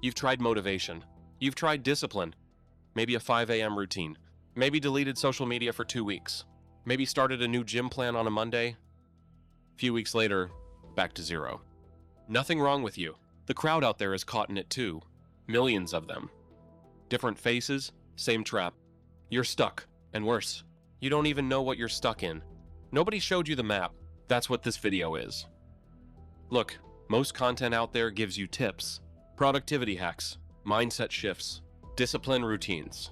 You've tried motivation. You've tried discipline. Maybe a 5 a.m. routine. Maybe deleted social media for 2 weeks. Maybe started a new gym plan on a Monday. A few weeks later, back to zero. Nothing wrong with you. The crowd out there is caught in it too. Millions of them. Different faces, same trap. You're stuck, and worse, you don't even know what you're stuck in. Nobody showed you the map. That's what this video is. Look, most content out there gives you tips, productivity hacks, mindset shifts, discipline routines.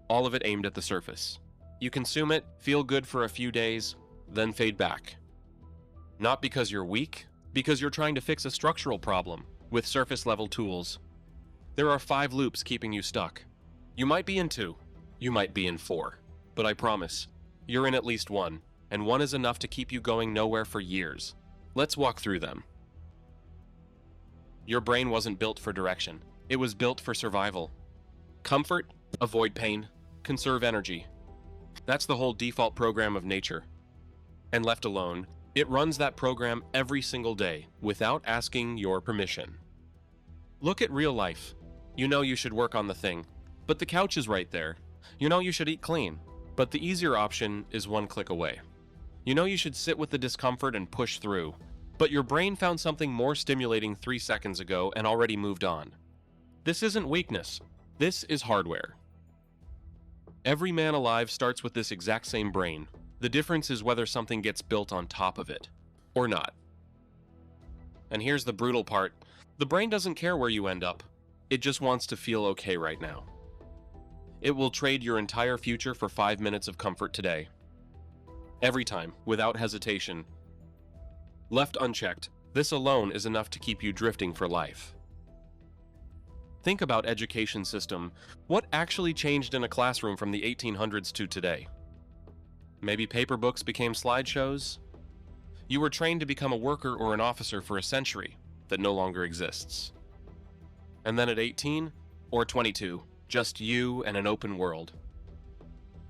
All of it aimed at the surface. You consume it, feel good for a few days, then fade back. Not because you're weak, because you're trying to fix a structural problem with surface-level tools. There are 5 loops keeping you stuck. You might be in 2, you might be in 4, but I promise, you're in at least 1, and 1 is enough to keep you going nowhere for years. Let's walk through them. Your brain wasn't built for direction. It was built for survival. Comfort, avoid pain, conserve energy. That's the whole default program of nature. And left alone, it runs that program every single day without asking your permission. Look at real life. You know you should work on the thing, but the couch is right there. You know you should eat clean, but the easier option is 1 click away. You know you should sit with the discomfort and push through, but your brain found something more stimulating 3 seconds ago and already moved on. This isn't weakness. This is hardware. Every man alive starts with this exact same brain. The difference is whether something gets built on top of it, or not. And here's the brutal part. The brain doesn't care where you end up. It just wants to feel okay right now. It will trade your entire future for 5 minutes of comfort today. Every time, without hesitation. Left unchecked, this alone is enough to keep you drifting for life. Think about education system. What actually changed in a classroom from the 1800s to today? Maybe paper books became slideshows? You were trained to become a worker or an officer for a century that no longer exists. And then at 18 or 22, just you and an open world.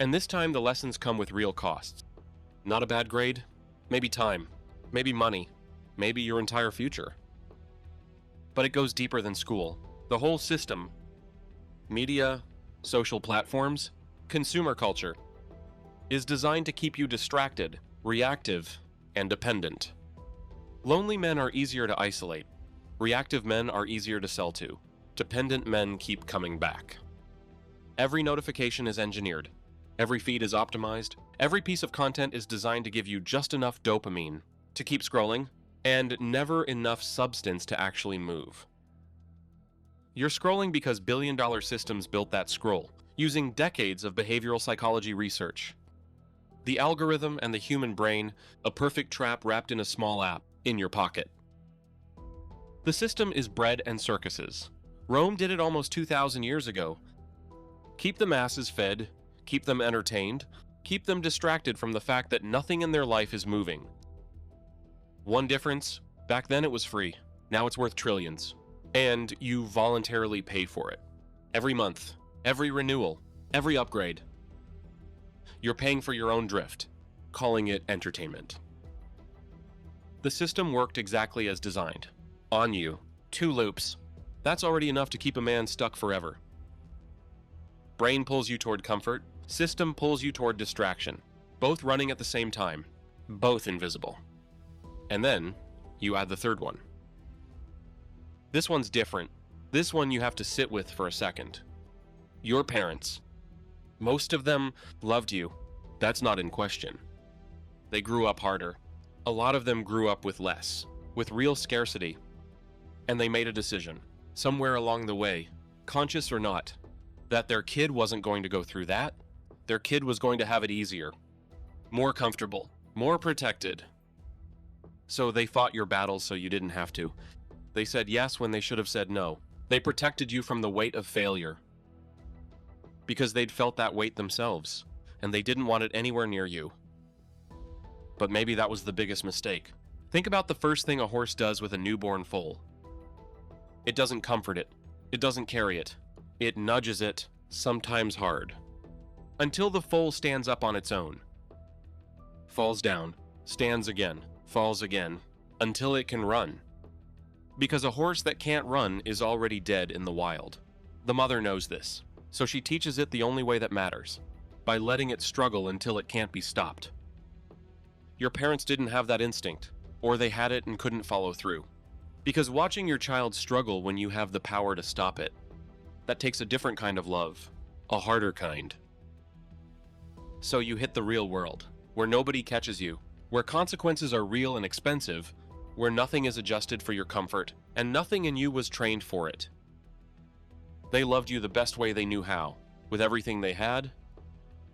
And this time the lessons come with real costs. Not a bad grade, maybe time, maybe money, maybe your entire future. But it goes deeper than school. The whole system, media, social platforms, consumer culture, is designed to keep you distracted, reactive, and dependent. Lonely men are easier to isolate. Reactive men are easier to sell to. Dependent men keep coming back. Every notification is engineered. Every feed is optimized. Every piece of content is designed to give you just enough dopamine to keep scrolling, and never enough substance to actually move. You're scrolling because billion-dollar systems built that scroll, using decades of behavioral psychology research. The algorithm and the human brain, a perfect trap wrapped in a small app in your pocket. The system is bread and circuses. Rome did it almost 2,000 years ago. Keep the masses fed, keep them entertained, keep them distracted from the fact that nothing in their life is moving. One difference, back then it was free. Now it's worth trillions. And you voluntarily pay for it. Every month, every renewal, every upgrade. You're paying for your own drift, calling it entertainment. The system worked exactly as designed. On you, 2 loops. That's already enough to keep a man stuck forever. Brain pulls you toward comfort, system pulls you toward distraction. Both running at the same time, both invisible. And then, you add the third one. This one's different. This one you have to sit with for a second. Your parents. Most of them loved you. That's not in question. They grew up harder. A lot of them grew up with less, with real scarcity. And they made a decision, somewhere along the way, conscious or not, that their kid wasn't going to go through that. Their kid was going to have it easier, more comfortable, more protected. So they fought your battles so you didn't have to. They said yes when they should have said no. They protected you from the weight of failure. Because they'd felt that weight themselves, and they didn't want it anywhere near you. But maybe that was the biggest mistake. Think about the first thing a horse does with a newborn foal. It doesn't comfort it. It doesn't carry it. It nudges it, sometimes hard. Until the foal stands up on its own. Falls down, stands again, falls again, until it can run. Because a horse that can't run is already dead in the wild. The mother knows this, so she teaches it the only way that matters, by letting it struggle until it can't be stopped. Your parents didn't have that instinct, or they had it and couldn't follow through. Because watching your child struggle when you have the power to stop it, that takes a different kind of love, a harder kind. So you hit the real world, where nobody catches you, where consequences are real and expensive, where nothing is adjusted for your comfort, and nothing in you was trained for it. They loved you the best way they knew how, with everything they had,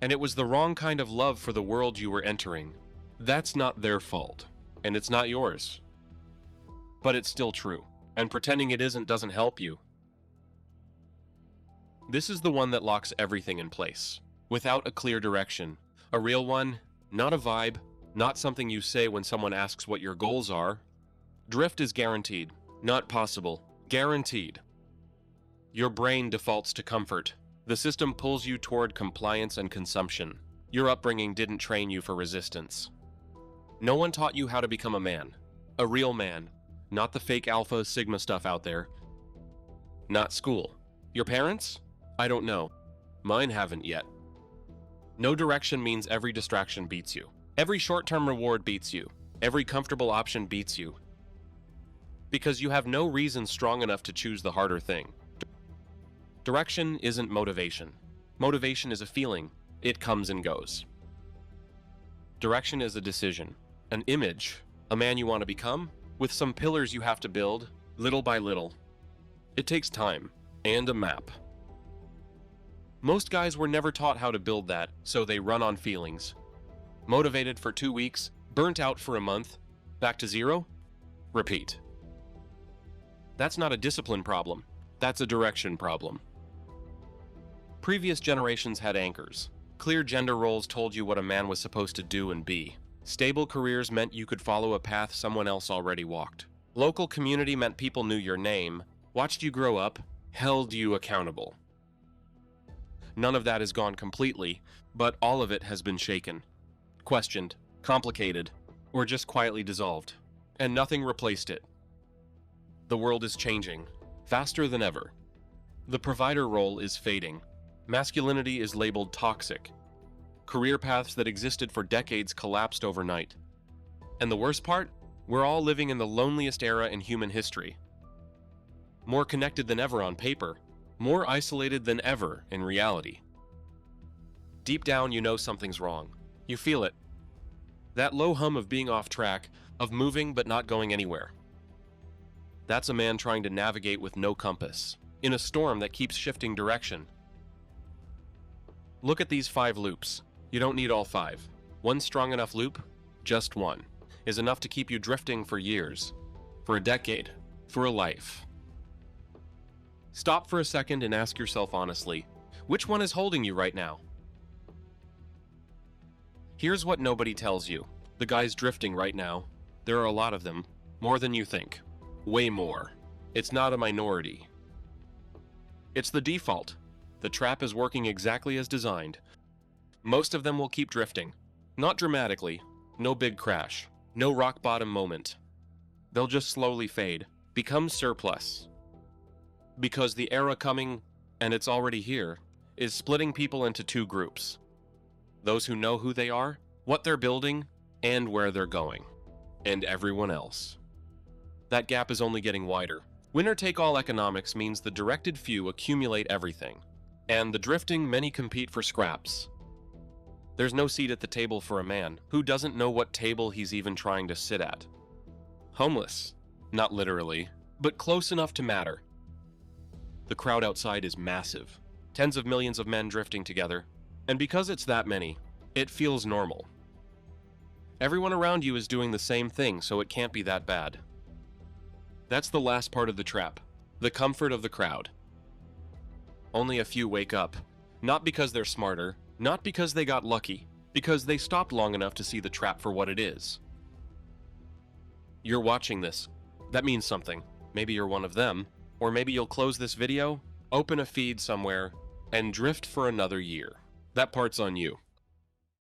and it was the wrong kind of love for the world you were entering. That's not their fault, and it's not yours. But it's still true, and pretending it isn't doesn't help you. This is the one that locks everything in place, without a clear direction. A real one, not a vibe, not something you say when someone asks what your goals are. Drift is guaranteed, not possible, guaranteed. Your brain defaults to comfort. The system pulls you toward compliance and consumption. Your upbringing didn't train you for resistance. No one taught you how to become a man. A real man. Not the fake alpha sigma stuff out there. Not school. Your parents? I don't know. Mine haven't yet. No direction means every distraction beats you. Every short-term reward beats you. Every comfortable option beats you. Because you have no reason strong enough to choose the harder thing. Direction isn't motivation. Motivation is a feeling. It comes and goes. Direction is a decision, an image, a man you want to become, with some pillars you have to build, little by little. It takes time, and a map. Most guys were never taught how to build that, so they run on feelings. Motivated for 2 weeks, burnt out for a month, back to zero, repeat. That's not a discipline problem, that's a direction problem. Previous generations had anchors. Clear gender roles told you what a man was supposed to do and be. Stable careers meant you could follow a path someone else already walked. Local community meant people knew your name, watched you grow up, held you accountable. None of that is gone completely, but all of it has been shaken, questioned, complicated, or just quietly dissolved, and nothing replaced it. The world is changing, faster than ever. The provider role is fading. Masculinity is labeled toxic. Career paths that existed for decades collapsed overnight. And the worst part? We're all living in the loneliest era in human history. More connected than ever on paper, more isolated than ever in reality. Deep down, you know something's wrong. You feel it. That low hum of being off track, of moving but not going anywhere. That's a man trying to navigate with no compass, in a storm that keeps shifting direction. Look at these 5 loops. You don't need all 5. One strong enough loop, just one, is enough to keep you drifting for years, for a decade, for a life. Stop for a second and ask yourself honestly, which one is holding you right now? Here's what nobody tells you. The guys drifting right now, there are a lot of them, more than you think. Way more. It's not a minority. It's the default. The trap is working exactly as designed. Most of them will keep drifting. Not dramatically. No big crash. No rock bottom moment. They'll just slowly fade. Become surplus. Because the era coming, and it's already here, is splitting people into 2 groups. Those who know who they are, what they're building, and where they're going. And everyone else. That gap is only getting wider. Winner-take-all economics means the directed few accumulate everything, and the drifting many compete for scraps. There's no seat at the table for a man who doesn't know what table he's even trying to sit at. Homeless. Not literally, but close enough to matter. The crowd outside is massive. Tens of millions of men drifting together, and because it's that many, it feels normal. Everyone around you is doing the same thing, so it can't be that bad. That's the last part of the trap, the comfort of the crowd. Only a few wake up, not because they're smarter, not because they got lucky, because they stopped long enough to see the trap for what it is. You're watching this. That means something. Maybe you're one of them, or maybe you'll close this video, open a feed somewhere, and drift for another year. That part's on you.